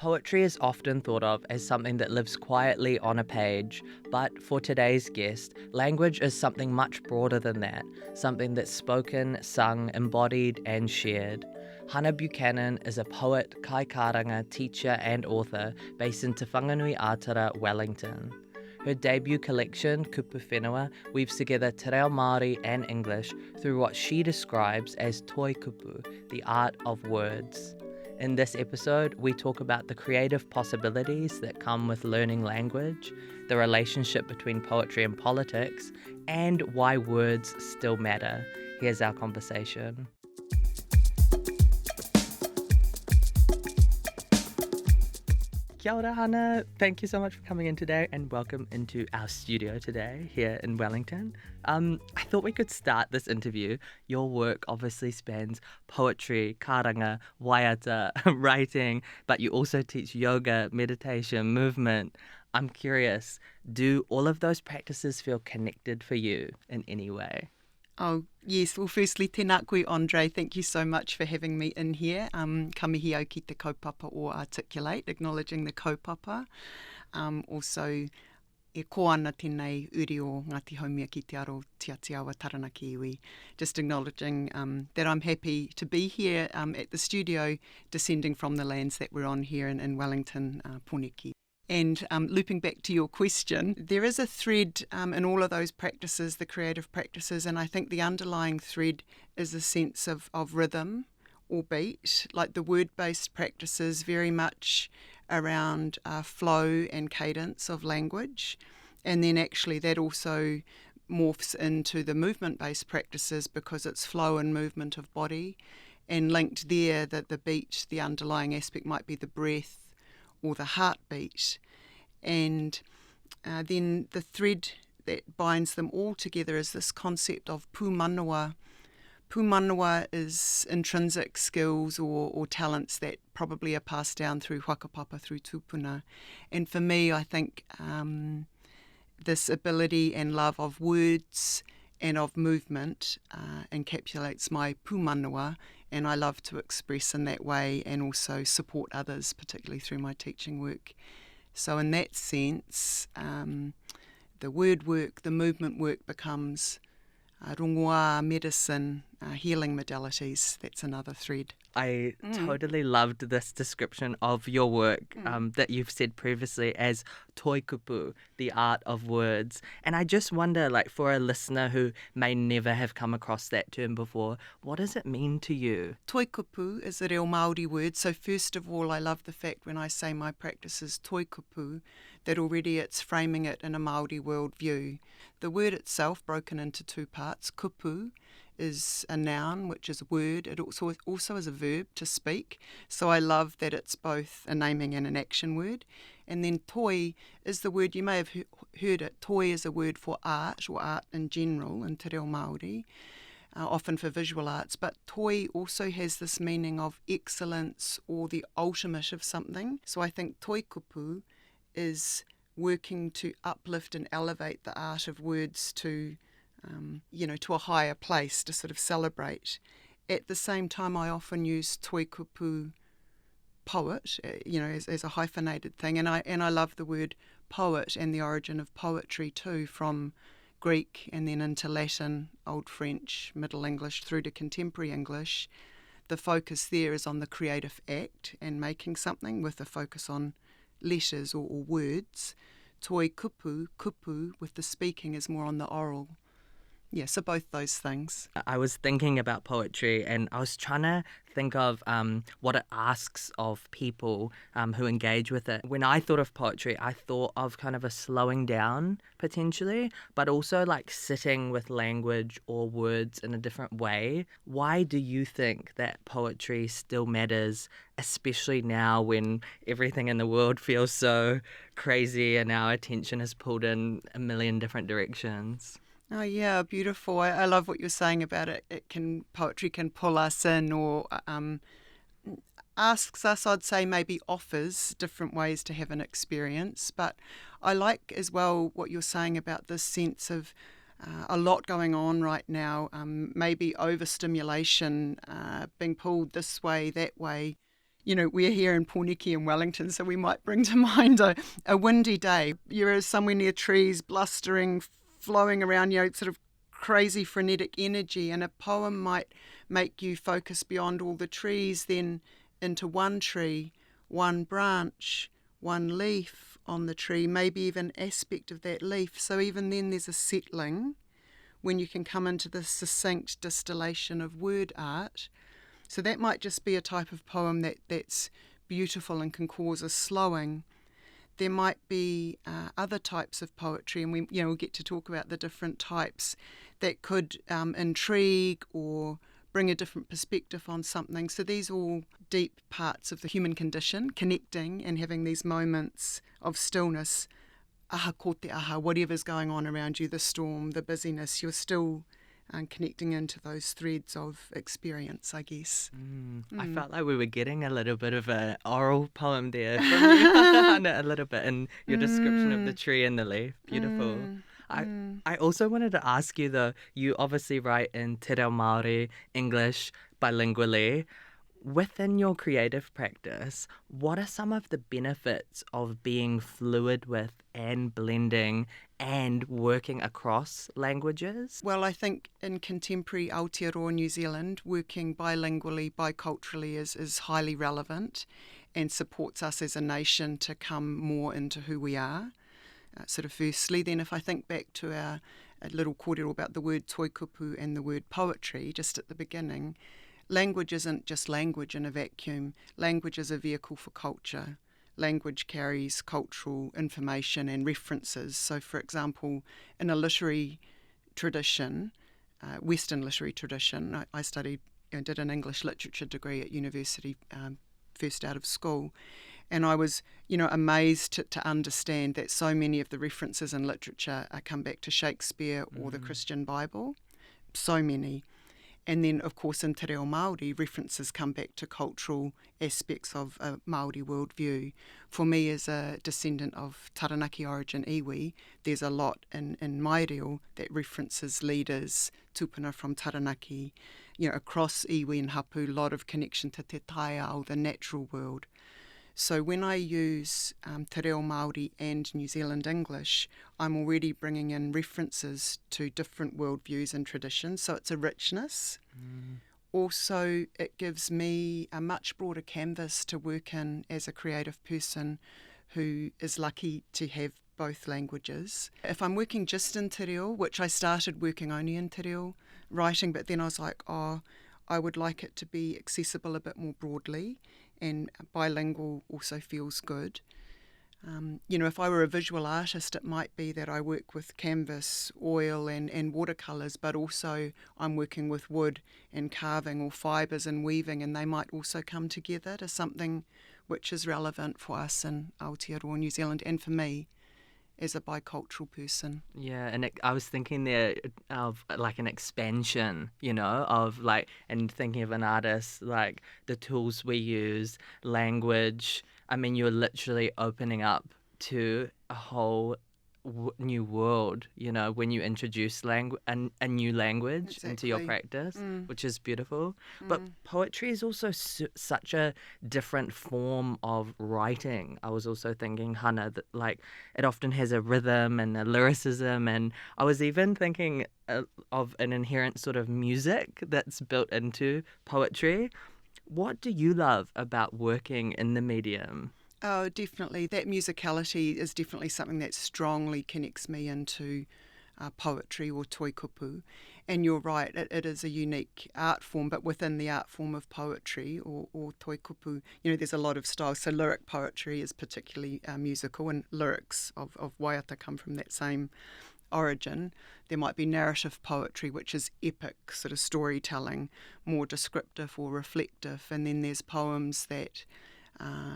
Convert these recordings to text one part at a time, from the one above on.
Poetry is often thought of as something that lives quietly on a page, but for today's guest, language is something much broader than that, something that's spoken, sung, embodied, and shared. Hana Buchanan is a poet, kaikāranga, teacher, and author based in Te Whanganui Atara, Wellington. Her debut collection, Kupu Whenua, weaves together te reo Māori and English through what she describes as toikupu, the art of words. In this episode, we talk about the creative possibilities that come with learning language, the relationship between poetry and politics, and why words still matter. Here's our conversation. Kia ora, Hana. Thank you so much for coming in today and welcome into our studio today here in Wellington. I thought we could start this interview. Your work obviously spans poetry, karanga, waiata, writing, but you also teach yoga, meditation, movement. I'm curious, do all of those practices feel connected for you in any way? Oh, yes. Well, firstly, tēnā koe, André. Thank you so much for having me in here. Ka mihi au ki te kaupapa o articulate, acknowledging the kaupapa. Also, e ko ana tēnei uri o Ngāti Haumia ki te aro Tiatiawa Taranaki iwi. Just acknowledging that I'm happy to be here at the studio, descending from the lands that we're on here in Wellington, Poneki. And looping back to your question, there is a thread in all of those practices, the creative practices, and I think the underlying thread is a sense of rhythm or beat, like the word-based practices very much around flow and cadence of language. And then actually that also morphs into the movement-based practices because it's flow and movement of body. And linked there, that the beat, the underlying aspect might be the breath, or the heartbeat, and then the thread that binds them all together is this concept of pūmanawa. Pūmanawa is intrinsic skills or talents that probably are passed down through whakapapa, through tūpuna. And for me, I think this ability and love of words and of movement encapsulates my pūmanawa, and I love to express in that way and also support others, particularly through my teaching work. So in that sense, the word work, the movement work becomes rongoā, medicine, healing modalities. That's another thread. I totally loved this description of your work that you've said previously as toikupu, the art of words. And I just wonder, like, for a listener who may never have come across that term before, what does it mean to you? Toikupu is a reo Māori word. So first of all, I love the fact when I say my practice is toikupu, that already it's framing it in a Māori worldview. The word itself, broken into two parts, kupu, is a noun, which is a word. It also is a verb, to speak. So I love that it's both a naming and an action word. And then toi is the word, you may have heard it. Toi is a word for art, or art in general, in te reo Māori, often for visual arts. But toi also has this meaning of excellence or the ultimate of something. So I think toikupu is working to uplift and elevate the art of words to to a higher place, to sort of celebrate. At the same time, I often use toikupu poet, as a hyphenated thing, and I love the word poet and the origin of poetry too, from Greek and then into Latin, Old French, Middle English through to contemporary English. The focus there is on the creative act and making something, with a focus on letters or words. Toikupu, kupu, with the speaking, is more on the oral. Yeah, so both those things. I was thinking about poetry and I was trying to think of what it asks of people who engage with it. When I thought of poetry, I thought of kind of a slowing down potentially, but also like sitting with language or words in a different way. Why do you think that poetry still matters, especially now when everything in the world feels so crazy and our attention is pulled in a million different directions? Oh yeah, beautiful. I love what you're saying about it. Poetry can pull us in, or asks us, I'd say maybe offers different ways to have an experience. But I like as well what you're saying about this sense of a lot going on right now, maybe overstimulation, being pulled this way, that way. we're here in Pōneke in Wellington, so we might bring to mind a windy day. You're somewhere near trees, blustering, flowing around, sort of crazy frenetic energy, and a poem might make you focus beyond all the trees, then into one tree, one branch, one leaf on the tree, maybe even aspect of that leaf. So even then there's a settling when you can come into the succinct distillation of word art. So that might just be a type of poem that's beautiful and can cause a slowing. There might be other types of poetry, and we'll get to talk about the different types that could intrigue or bring a different perspective on something. So these are all deep parts of the human condition, connecting and having these moments of stillness. Aha ko te aha, whatever's going on around you, the storm, the busyness, you're still connecting into those threads of experience, I guess. I felt like we were getting a little bit of an oral poem there from you, Hana, a little bit in your description of the tree and the leaf. Beautiful. I also wanted to ask you, though, you obviously write in te reo Māori, English, bilingually. Within your creative practice, what are some of the benefits of being fluid with and blending and working across languages? Well, I think in contemporary Aotearoa New Zealand, working bilingually, biculturally is highly relevant and supports us as a nation to come more into who we are. Sort of firstly, then if I think back to our little kōrero about the word toikupu and the word poetry, just at the beginning, language isn't just language in a vacuum. Language is a vehicle for culture. Language carries cultural information and references. So, for example, in a literary tradition, Western literary tradition, I did an English literature degree at university first out of school, and I was, amazed to understand that so many of the references in literature come back to Shakespeare or the Christian Bible. So many. And then, of course, in te reo Māori, references come back to cultural aspects of a Māori worldview. For me, as a descendant of Taranaki origin iwi, there's a lot in my reo that references leaders, tupuna from Taranaki, across iwi and hapu, a lot of connection to te taiao, the natural world. So when I use te reo Māori and New Zealand English, I'm already bringing in references to different worldviews and traditions, so it's a richness. Also, it gives me a much broader canvas to work in as a creative person who is lucky to have both languages. If I'm working just in te reo, which I started working only in te reo writing, but then I was like, I would like it to be accessible a bit more broadly, and bilingual also feels good. If I were a visual artist, it might be that I work with canvas, oil and watercolours, but also I'm working with wood and carving or fibres and weaving, and they might also come together to something which is relevant for us in Aotearoa New Zealand and for me as a bicultural person. Yeah, and I was thinking there of like an expansion, of like, and thinking of an artist, like the tools we use, language. I mean, you're literally opening up to a whole new world, when you introduce a new language into your practice, which is beautiful. But poetry is also such a different form of writing. I was also thinking, Hana, that like it often has a rhythm and a lyricism, and I was even thinking of an inherent sort of music that's built into poetry. What do you love about working in the medium? Oh, definitely. That musicality is definitely something that strongly connects me into poetry or toikupu. And you're right, it is a unique art form, but within the art form of poetry or toikupu, there's a lot of styles. So lyric poetry is particularly musical, and lyrics of waiata come from that same origin. There might be narrative poetry, which is epic, sort of storytelling, more descriptive or reflective. And then there's poems that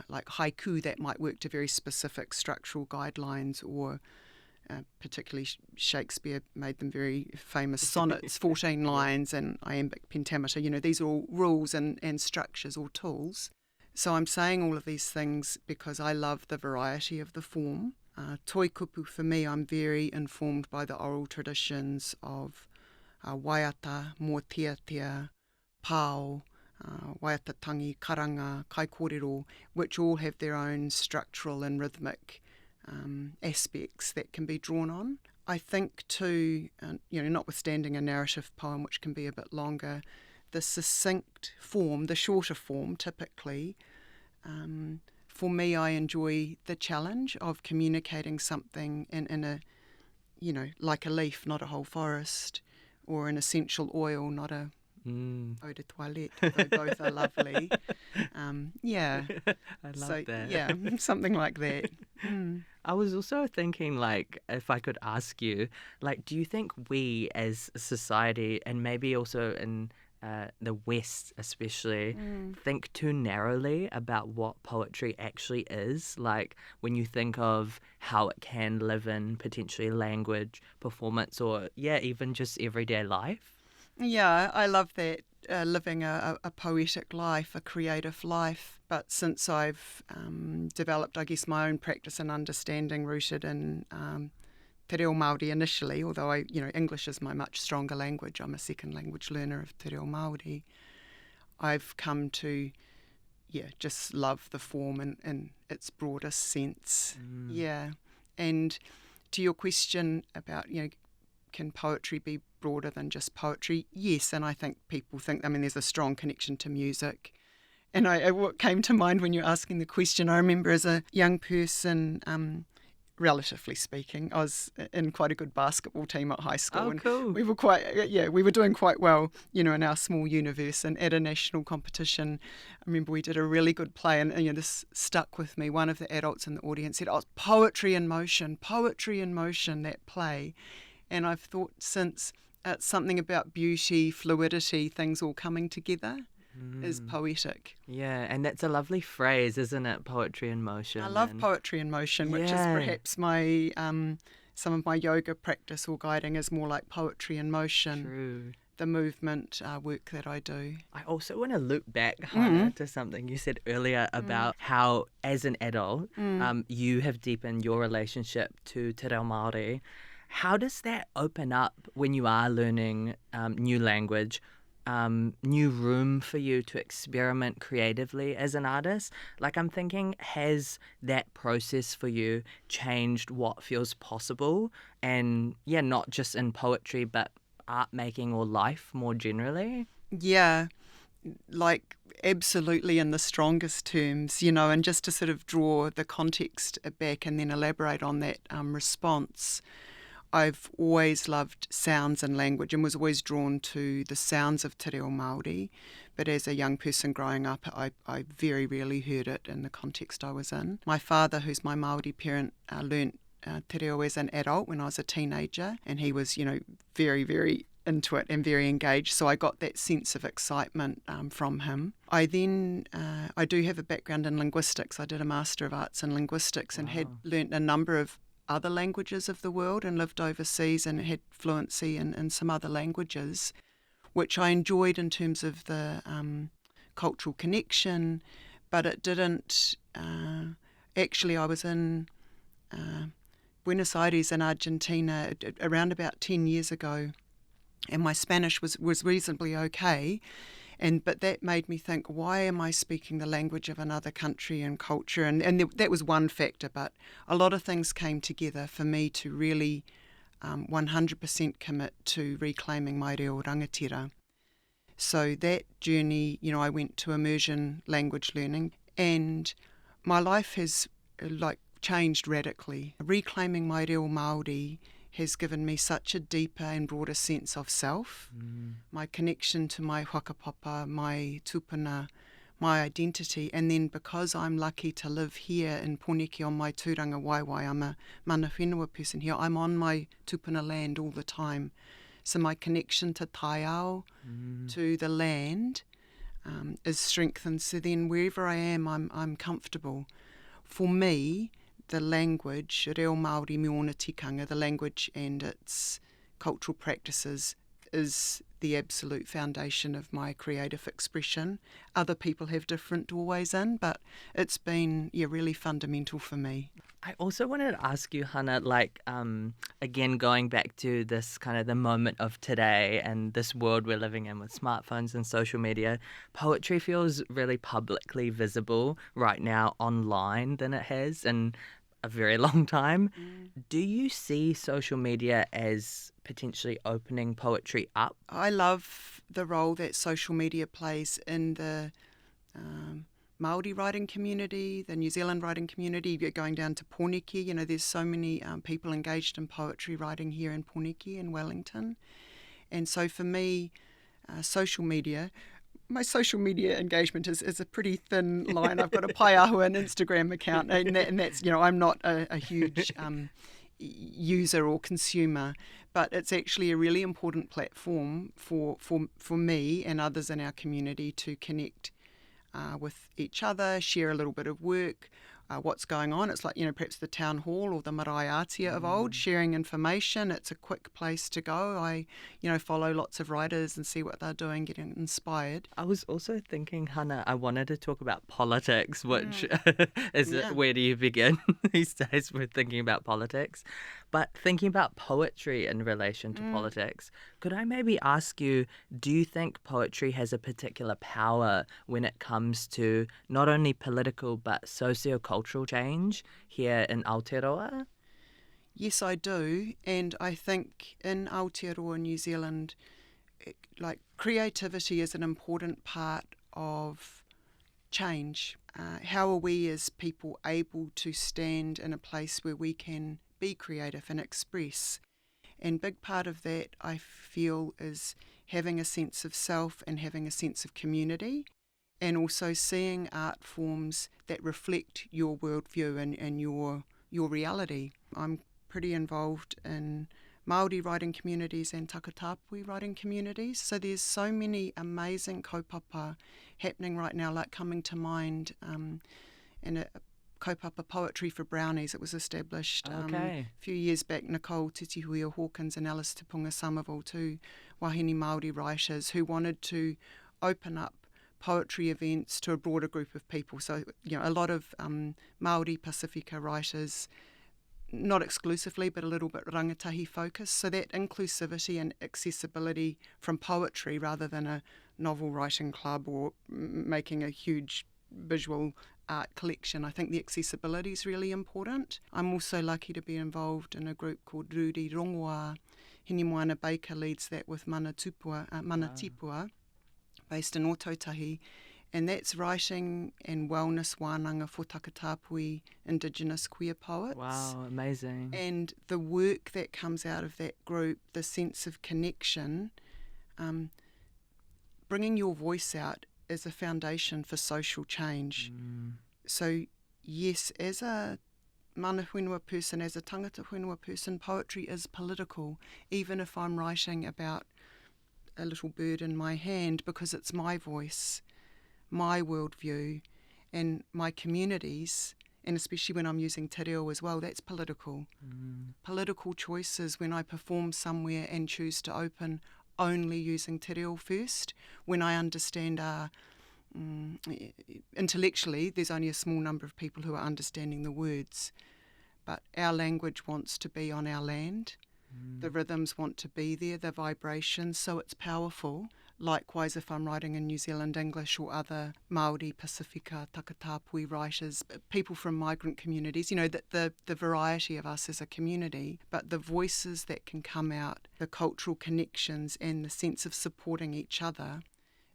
like haiku that might work to very specific structural guidelines, or particularly Shakespeare made them very famous sonnets, 14 lines and iambic pentameter. These are all rules and structures or tools. So I'm saying all of these things because I love the variety of the form. Toikupu, for me, I'm very informed by the oral traditions of waiata, mōtiatia, pao, waiatatangi, karanga, kaikorero, which all have their own structural and rhythmic aspects that can be drawn on. I think too, notwithstanding a narrative poem which can be a bit longer, the succinct form, the shorter form typically, for me I enjoy the challenge of communicating something in a, like a leaf, not a whole forest, or an essential oil, not a eau de toilette, though both are lovely. Yeah. I love that. Yeah, something like that. I was also thinking, like, if I could ask you, like, do you think we as a society, and maybe also in the West especially, think too narrowly about what poetry actually is? Like, when you think of how it can live in potentially language, performance, or, even just everyday life? Yeah, I love that, living a poetic life, a creative life. But since I've developed, I guess, my own practice and understanding rooted in te reo Māori initially, although English is my much stronger language. I'm a second language learner of te reo Māori. I've come to, just love the form in its broadest sense. Yeah. And to your question about, can poetry be broader than just poetry? Yes, and I think people think, there's a strong connection to music. And what came to mind when you're asking the question, I remember as a young person, relatively speaking, I was in quite a good basketball team at high school. Oh, cool. We were doing quite well, in our small universe. And at a national competition, I remember we did a really good play, and this stuck with me. One of the adults in the audience said, "Oh, it's poetry in motion, that play." And I've thought since it's something about beauty, fluidity, things all coming together is poetic. Yeah, and that's a lovely phrase, isn't it? Poetry in motion. I love poetry in motion, which is perhaps my some of my yoga practice or guiding is more like poetry in motion. True. The movement work that I do. I also want to loop back, Hana, to something you said earlier about how, as an adult, you have deepened your relationship to te reo Māori. How does that open up when you are learning new language, new room for you to experiment creatively as an artist? Like, I'm thinking, has that process for you changed what feels possible? And, not just in poetry, but art making or life more generally? Yeah, like absolutely in the strongest terms, and just to sort of draw the context back and then elaborate on that response. I've always loved sounds and language and was always drawn to the sounds of te reo Māori. But as a young person growing up, I very rarely heard it in the context I was in. My father, who's my Māori parent, learnt te reo as an adult when I was a teenager, and he was, very, very into it and very engaged. So I got that sense of excitement from him. I then, I do have a background in linguistics. I did a Master of Arts in Linguistics and had learnt a number of other languages of the world and lived overseas and had fluency in some other languages, which I enjoyed in terms of the cultural connection, but it didn't... actually, I was in Buenos Aires in Argentina around about 10 years ago, and my Spanish was reasonably okay. But that made me think, why am I speaking the language of another country and culture? And that was one factor, but a lot of things came together for me to really 100% commit to reclaiming my reo rangatira. So that journey, I went to immersion language learning, and my life has changed radically. Reclaiming my reo Māori has given me such a deeper and broader sense of self, my connection to my whakapapa, my tupuna, my identity. And then because I'm lucky to live here in Poneke on my tūranga waiwai, I'm a mana whenua person here, I'm on my tupuna land all the time. So my connection to taiao, to the land, is strengthened. So then wherever I am, I'm comfortable. For me, the language, reo Māori me ona tikanga, the language and its cultural practices is the absolute foundation of my creative expression. Other people have different doorways in, but it's been really fundamental for me. I also wanted to ask you, Hana, like, again, going back to this kind of the moment of today and this world we're living in with smartphones and social media, poetry feels really publicly visible right now online than it has in a very long time. Do you see social media as potentially opening poetry up? I love the role that social media plays in the Māori writing community, the New Zealand writing community, going down to Pōneke. There's so many people engaged in poetry writing here in Pōneke and Wellington. And so for me, social media, my social media engagement is a pretty thin line. I've got a Paiahua Instagram account, and that's, I'm not a huge user or consumer, but it's actually a really important platform for me and others in our community to connect with each other, share a little bit of work, what's going on. It's like, perhaps the town hall or the marae atia of old, sharing information. It's a quick place to go. I, follow lots of writers and see what they're doing, getting inspired. I was also thinking, Hannah, I wanted to talk about politics, which is where do you begin these days with thinking about politics? But thinking about poetry in relation to politics, could I maybe ask you, do you think poetry has a particular power when it comes to not only political but socio-cultural change here in Aotearoa? Yes, I do. And I think in Aotearoa, New Zealand, creativity is an important part of change. How are we as people able to stand in a place where we can be creative and express? And big part of that, I feel, is having a sense of self and having a sense of community, and also seeing art forms that reflect your worldview and your reality. I'm pretty involved in Māori writing communities and Takatapui writing communities. So there's so many amazing kaupapa happening right now, like coming to mind in a kaupapa Poetry for Brownies. It was established a few years back. Nicole Titihuia Hawkins and Alice Tupunga Somerville, two wahine Māori writers who wanted to open up poetry events to a broader group of people. So, a lot of Māori Pasifika writers, not exclusively, but a little bit rangatahi focused. So that inclusivity and accessibility from poetry rather than a novel writing club or making a huge visual art collection. I think the accessibility is really important. I'm also lucky to be involved in a group called Ruri Rongoa. Hini Baker leads that with Mana Tipua, based in Otautahi. And that's writing and wellness wānanga for Takatapui Indigenous queer poets. Wow, amazing. And the work that comes out of that group, the sense of connection, bringing your voice out is a foundation for social change. So, yes, as a mana whenua person, as a tangata whenua person, poetry is political, even if I'm writing about a little bird in my hand, because it's my voice, my worldview, and my communities, and especially when I'm using te reo as well, that's political. Political choices when I perform somewhere and choose to open only using te reo first, when I understand intellectually there's only a small number of people who are understanding the words, but our language wants to be on our land. The rhythms want to be there, the vibrations, so it's powerful. Likewise, if I'm writing in New Zealand English or other Māori, Pasifika, Takatapui writers, people from migrant communities, that the variety of us as a community, but the voices that can come out, the cultural connections and the sense of supporting each other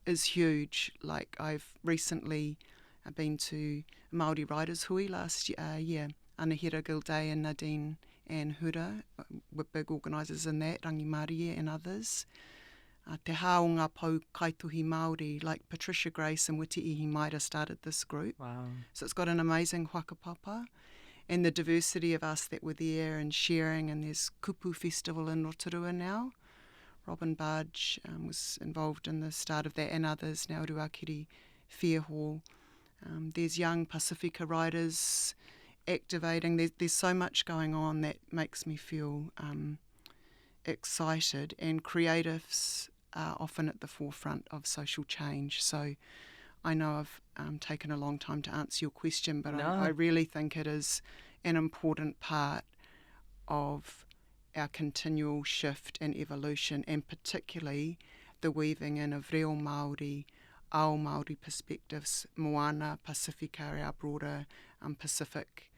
is huge. Like I've recently been to Māori Writers Hui last year, Anahira Gilday and Nadine Ann Hura were big organisers in that, Rangi Marie and others. Te Haonga Pau Kaituhi Māori, like Patricia Grace and Witiihi Maira started this group. Wow. So it's got an amazing whakapapa, and the diversity of us that were there and sharing, and there's Kupu Festival in Rotorua now. Robin Budge was involved in the start of that, and others, now Ruakiri Fair Hall. There's young Pasifika writers activating. There's so much going on that makes me feel excited, and creatives are often at the forefront of social change. So I know I've taken a long time to answer your question, but I really think it is an important part of our continual shift and evolution, and particularly the weaving in of reo Māori, ao Māori perspectives, Moana, Pacifica, our broader Pacific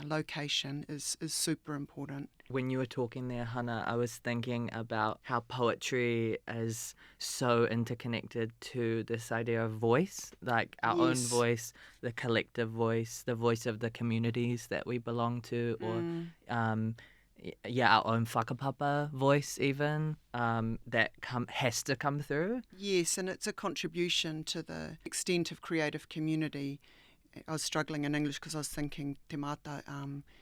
location is super important. When you were talking there, Hana, I was thinking about how poetry is so interconnected to this idea of voice, like our own voice, the collective voice, the voice of the communities that we belong to, or our own whakapapa voice even, that has to come through. Yes, and it's a contribution to the extent of creative community. I was struggling in English because I was thinking te mata,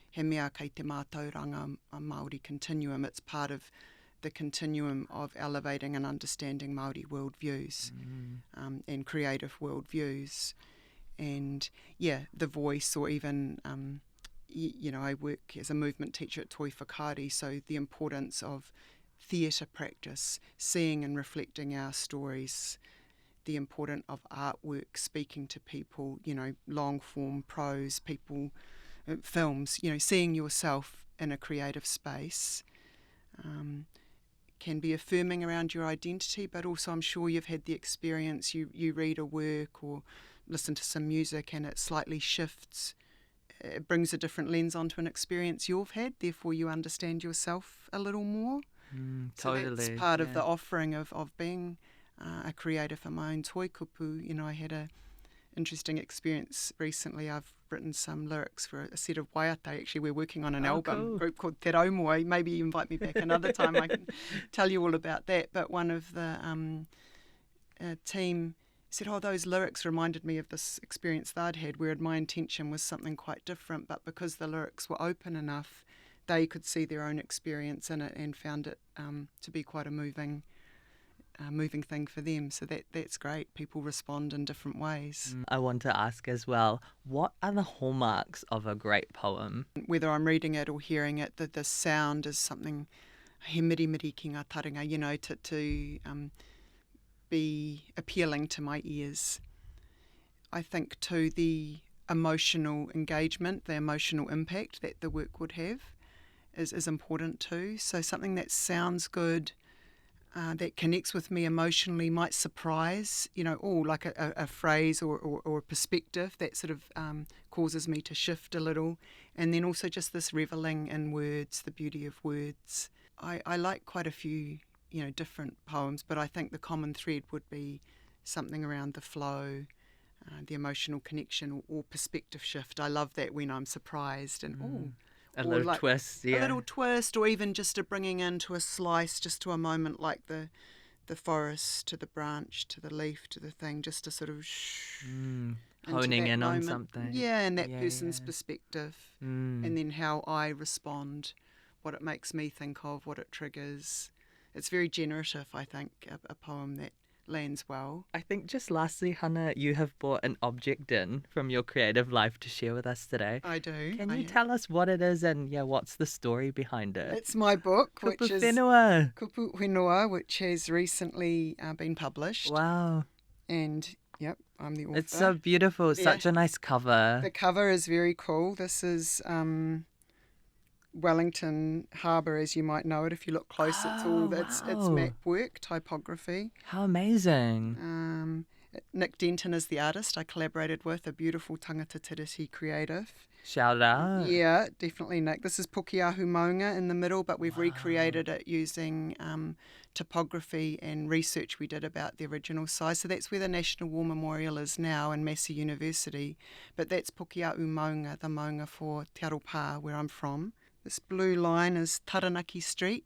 he mea kei te mātauranga Māori continuum. It's part of the continuum of elevating and understanding Māori worldviews and creative worldviews. And the voice, or even, I work as a movement teacher at Toi Whakaari, so the importance of theatre practice, seeing and reflecting our stories, the importance of artwork, speaking to people, long form prose, people, films, seeing yourself in a creative space can be affirming around your identity, but also I'm sure you've had the experience, you read a work or listen to some music and it slightly shifts, it brings a different lens onto an experience you've had, therefore you understand yourself a little more. Totally. So that's part of the offering of being a creator for my own toikupu. I had a interesting experience recently. I've written some lyrics for a set of waiata. Actually, we're working on an album group called Te Raumoe. Maybe you invite me back another time. I can tell you all about that. But one of the team said, those lyrics reminded me of this experience they'd had, where my intention was something quite different, but because the lyrics were open enough, they could see their own experience in it and found it to be quite a moving thing for them. So that's great. People respond in different ways. I want to ask as well, what are the hallmarks of a great poem? Whether I'm reading it or hearing it, the sound is something, he miri ki ngā taringa, to be appealing to my ears. I think too the emotional engagement, the emotional impact that the work would have is important too. So something that sounds good, that connects with me emotionally, might surprise, like a phrase or a perspective that sort of causes me to shift a little. And then also just this revelling in words, the beauty of words. I like quite a few, different poems, but I think the common thread would be something around the flow, the emotional connection or perspective shift. I love that when I'm surprised and a little twist, a little twist, or even just a bringing into a slice, just to a moment like the forest to the branch to the leaf to the thing, just to sort of honing in moment. On something. Yeah, and that person's perspective, and then how I respond, what it makes me think of, what it triggers. It's very generative, I think, a poem that lands well. I think just lastly, Hana, you have brought an object in from your creative life to share with us today. I do. Can you tell us what it is and what's the story behind it? It's my book, which is Kupu Whenua, which has recently been published. Wow. And I'm the author. It's so beautiful. It's such a nice cover. The cover is very cool. This is Wellington Harbour, as you might know it. If you look close, it's map work, typography. How amazing. Nick Denton is the artist I collaborated with, a beautiful tangata tiriti creative. Shout out. Yeah, definitely, Nick. This is Pukeahu Maunga in the middle, but we've recreated it using topography and research we did about the original size. So that's where the National War Memorial is now in Massey University. But that's Pukeahu Maunga, the maunga for Te Aropa, where I'm from. This blue line is Taranaki Street,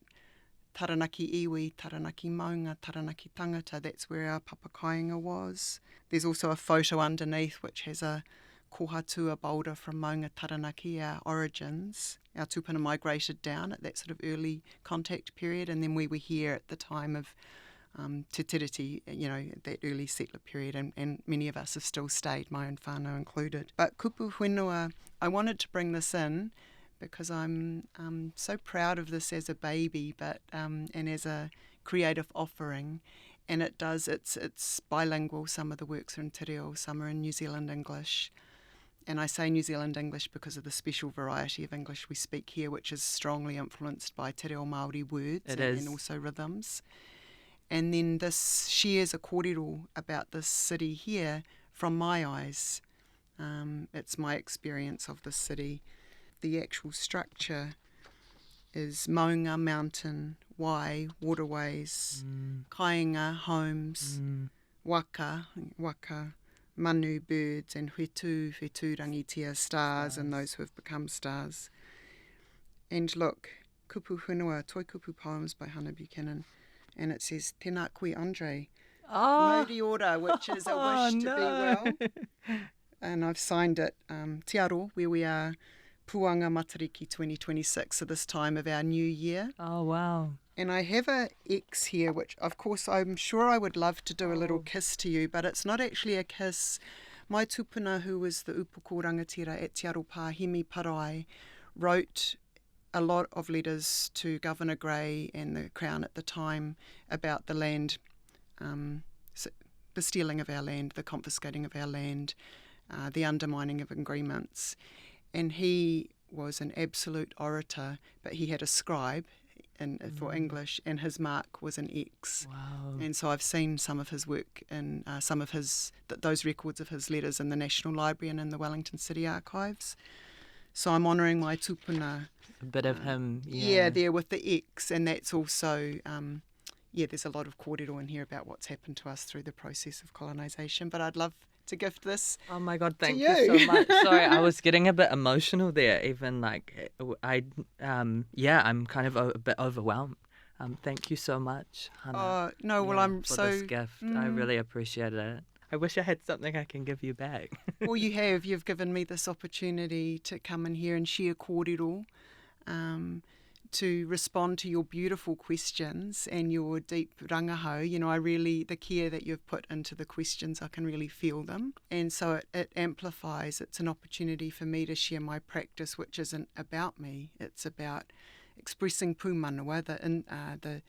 Taranaki Iwi, Taranaki Maunga, Taranaki Tangata. That's where our papakainga was. There's also a photo underneath which has a kohatua boulder from Maunga Taranaki, our origins. Our tupuna migrated down at that sort of early contact period, and then we were here at the time of Te Tiriti, that early settler period, and many of us have still stayed, my own whānau included. But Kupu Whenua, I wanted to bring this in because I'm so proud of this as a baby, but and as a creative offering. And it's bilingual. Some of the works are in te reo, some are in New Zealand English. And I say New Zealand English because of the special variety of English we speak here, which is strongly influenced by te reo Māori words and also rhythms. And then this shares a kōrero about this city here from my eyes. It's my experience of the city. The actual structure is maunga, mountain, wai, waterways, kainga, homes, waka, manu, birds, and whetu, rangitia, stars, and those who have become stars. And look, kupu whenua, toikupu poems by Hana Buchanan, and it says, tēnā koe André, Mauri ora, which is a wish to be well. And I've signed it, Te Aro, where we are, Puanga Matariki 2026, so this time of our new year. Oh, wow. And I have a X here, which, of course, I'm sure I would love to do a little kiss to you, but it's not actually a kiss. My tupuna, who was the upoko rangatira at Te Aro Pāhimi Parae, wrote a lot of letters to Governor Gray and the Crown at the time about the land, the stealing of our land, the confiscating of our land, the undermining of agreements. And he was an absolute orator, but he had a scribe for English, and his mark was an X. Wow. And so I've seen some of his work and some of those records of his letters in the National Library and in the Wellington City Archives. So I'm honouring my tupuna. A bit of him, Yeah, there with the X, and that's also, there's a lot of kōrero in here about what's happened to us through the process of colonisation, but I'd love to gift this. Oh my God, thank you. you so much. Sorry, I was getting a bit emotional there, even like, I'm kind of a bit overwhelmed. Thank you so much, Hana. I'm for so... this gift. I really appreciate it. I wish I had something I can give you back. Well, you've given me this opportunity to come in here and share kōrero, to respond to your beautiful questions and your deep rangahau. The care that you've put into the questions, I can really feel them. And so it amplifies. It's an opportunity for me to share my practice, which isn't about me. It's about expressing pūmanawa, the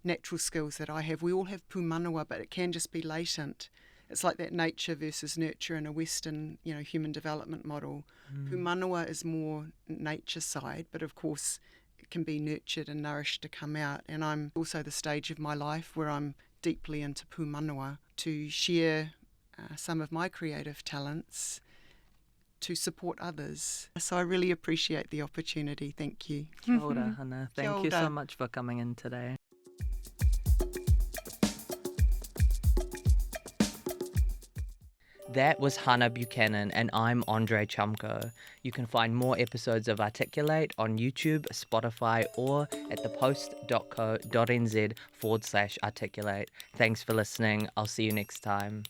natural skills that I have. We all have pūmanawa, but it can just be latent. It's like that nature versus nurture in a Western, human development model. Pūmanawa is more nature side, but of course it can be nurtured and nourished to come out. And I'm also the stage of my life where I'm deeply into pūmanawa, to share some of my creative talents to support others. So I really appreciate the opportunity. Thank you. Kia ora, Hana. Thank you ora. so much for coming in today. That was Hana Buchanan, and I'm André Chumko. You can find more episodes of Articulate on YouTube, Spotify, or at thepost.co.nz/articulate. Thanks for listening. I'll see you next time.